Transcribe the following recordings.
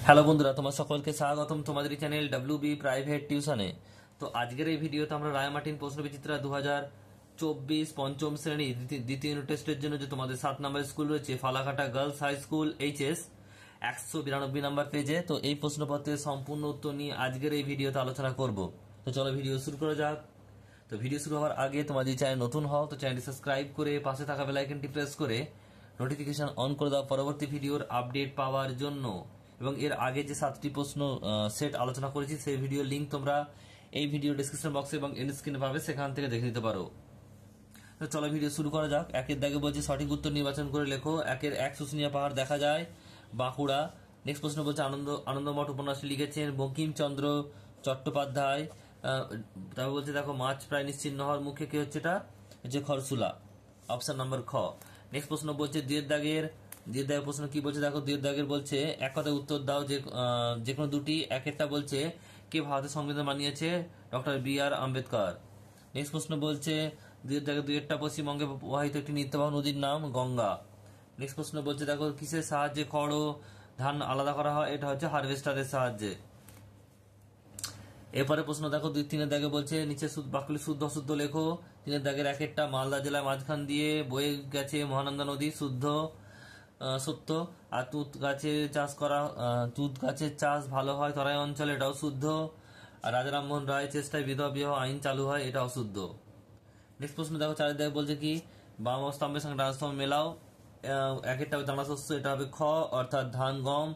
Hello বন্ধুরা, তোমার সকলকে স্বাগতম তোমাদের চ্যানেল ডব্লিউবি প্রাইভেট টিউশনে। তো আজকের এই ভিডিওতে আমরা রায়মার্টিন প্রশ্নবিচিত্রা 2024 পঞ্চম শ্রেণী দ্বিতীয় ইউনিট টেস্টের জন্য যে তোমাদের 7 নম্বর স্কুল রয়েছে Falakata girls high school HS 192 number পেজে, তো এই প্রশ্নপত্রের সম্পূর্ণ উত্তর নিয়ে আজকের এই ভিডিওতে আলোচনা করব। তো চলো ভিডিও শুরু করা যাক। তো ভিডিও শুরু হওয়ার আগে তোমার যদি চ্যানেল নতুন হও তো চ্যানেলটি সাবস্ক্রাইব করে পাশে থাকা বেল আইকনটি প্রেস করে নোটিফিকেশন অন করে দাও পরবর্তী ভিডিওর আপডেট পাওয়ার জন্য। এবং এর আগে যে 7টি প্রশ্ন সেট আলোচনা করেছি সেই ভিডিওর লিঙ্ক তোমরা এই ভিডিও ডেসক্রিপশন বক্সে এবং এন্ড স্ক্রিনে পাবে, সেখান থেকে দেখে নিতে পারো। তো চলো ভিডিও শুরু করা যাক। একের দাগে বলছে সঠিক উত্তর নির্বাচন করে লেখো। একের 1 শুশুনিয়া পাহাড় দেখা যায় বাঁকুড়া। নেক্সট প্রশ্ন বলছে আনন্দমঠ উপন্যাসটি লিখেছেন বঙ্কিমচন্দ্র চট্টোপাধ্যায়। তারপর বলছে দেখো মাছ প্রায় নিশ্চিহ্ন হওয়ার মুখে কি হচ্ছে, এটা হচ্ছে খরসুলা, অপশন নাম্বার খ। নেক্সট প্রশ্ন বলছে দুয়ের দাগের প্রশ্ন কি বলছে দেখো। দুয়ের দাগের বলছে এক কথায় উত্তর দাও যে কোনো দুটি। একেরটা বলছে কে ভারতের সংবিধান বানিয়েছে, ডক্টর বি.আর. আম্বেদকর। নেক্সট প্রশ্ন বলছে দুয়ের দাগের দুয়েরটা পশ্চিমবঙ্গে প্রবাহিত একটি নিত্যবাহ নদীর নাম গঙ্গা। নেক্সট প্রশ্ন বলছে দেখো কিসের সাহায্যে খড় ও ধান আলাদা করা হয়, এটা হচ্ছে হারভেস্টারের সাহায্যে। এরপরে প্রশ্ন দেখো তিনের দাগে বলছে নিচে বাক্যগুলি শুদ্ধ অশুদ্ধ লেখো। তিনের দাগের একেরটা মালদা জেলার মাঝখান দিয়ে বয়ে গেছে মহানন্দা নদী, শুদ্ধ সত্য। আর তুঁত গাছের চাষ ভালো হয় তরাই অঞ্চলে, এটাও শুদ্ধ। আর রাজা রামমোহন রায়ের চেষ্টায় বিধবা বিবাহ আইন চালু হয়, এটা অশুদ্ধ। নেক্সট প্রশ্ন দেখো চারের দাগে বলছে কি বাম স্তম্ভের সঙ্গে ডান স্তম্ভ মেলাও। একেরটা দানা শস্য, এটা হবে খ অর্থাৎ ধান গম।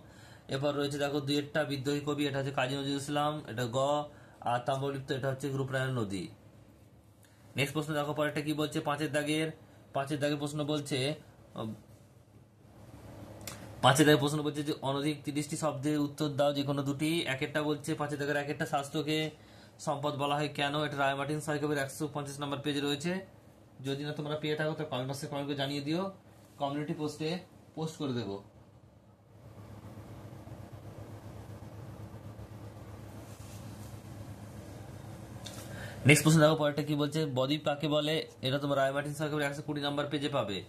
এরপর রয়েছে দেখো দুইয়েরটা বিদ্রোহী কবি, এটা হচ্ছে কাজী নজরুল ইসলাম, এটা গ। আর তাম্রলিপ্ত, এটা হচ্ছে রূপনারায়ণ নদী। নেক্সট প্রশ্ন দেখো পরেরটা কি বলছে পাঁচের দাগের প্রশ্ন বলছে যে অনধিক 30টি শব্দের উত্তর দাও যে কোনো দুটি। একেরটা বলছে পাঁচের দাগের একেরটা শাস্ত্রকে সম্পদ বলা হয় কেন, এটা রায়মার্টিন সাইকবের 150 নম্বর পেজে রয়েছে। যদি না তোমরা পেয়ে থাকো তো কমেন্ট বক্সে কমেন্ট করে জানিয়ে দিও, কমিউনিটি পোস্টে পোস্ট করে দেবো। নেক্সট প্রশ্ন দেখো পরেরটা কি বলছে বদ্বীপ কাকে বলে, এটা তোমরা রায়মার্টিন সাইকবের 120 নম্বর পেজে পাবে।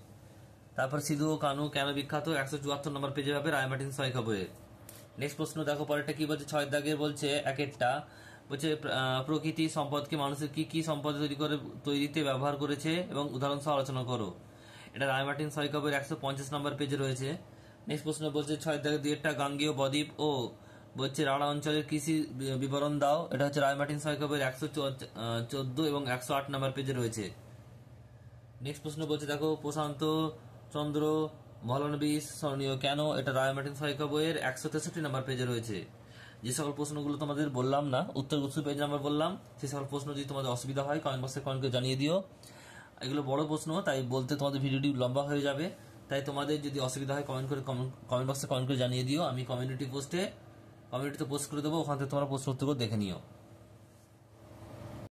তারপর সিধু ও কানু কেন বিখ্যাত, 174 নম্বর পেজে পাবে রায়মার্টিন সাইকবের। নেক্সট প্রশ্ন দেখো পরেরটা কি বলছে ছয় দাগের বলছে একেরটা বলছে প্রকৃতি সম্পদকে মানুষের কি কি সম্পদ তৈরিতে ব্যবহার করেছে এবং উদাহরণ সহ আলোচনা করো, এটা রায়মার্টিন সাইকবের 150 নম্বর পেজে রয়েছে। নেক্সট প্রশ্ন বলছে ছয় দাগের দুইটা গাঙ্গেয় বদ্বীপ ও বলছে রাঢ়া অঞ্চলের কৃষি বিবরণ দাও, এটা হচ্ছে রায়মার্টিন সাইকবের 114 এবং 108 নম্বর পেজে রয়েছে। নেক্সট প্রশ্ন বলছে দেখো প্রশান্ত চন্দ্র মহলানবিশ স্মরণীয় কেন, এটা রায়মার্টিন সাইকবের 163 নম্বর পেজে রয়েছে। যে সকল প্রশ্নগুলো তোমাদের বললাম না উত্তর পেজ নাম্বার বললাম, সেই সকল প্রশ্ন যদি তোমাদের অসুবিধা হয় কমেন্ট বক্সে কমেন্ট করে জানিয়ে দিও। এগুলো বড় প্রশ্ন, তাই বলতে তোমাদের ভিডিওটি লম্বা হয়ে যাবে, তাই তোমাদের যদি অসুবিধা হয় কমেন্ট বক্সে কমেন্ট করে জানিয়ে দিও। আমি কমিউনিটিতে পোস্ট করে দেবো, ওখান থেকে তোমরা প্রশ্ন উত্তর দেখে নিও।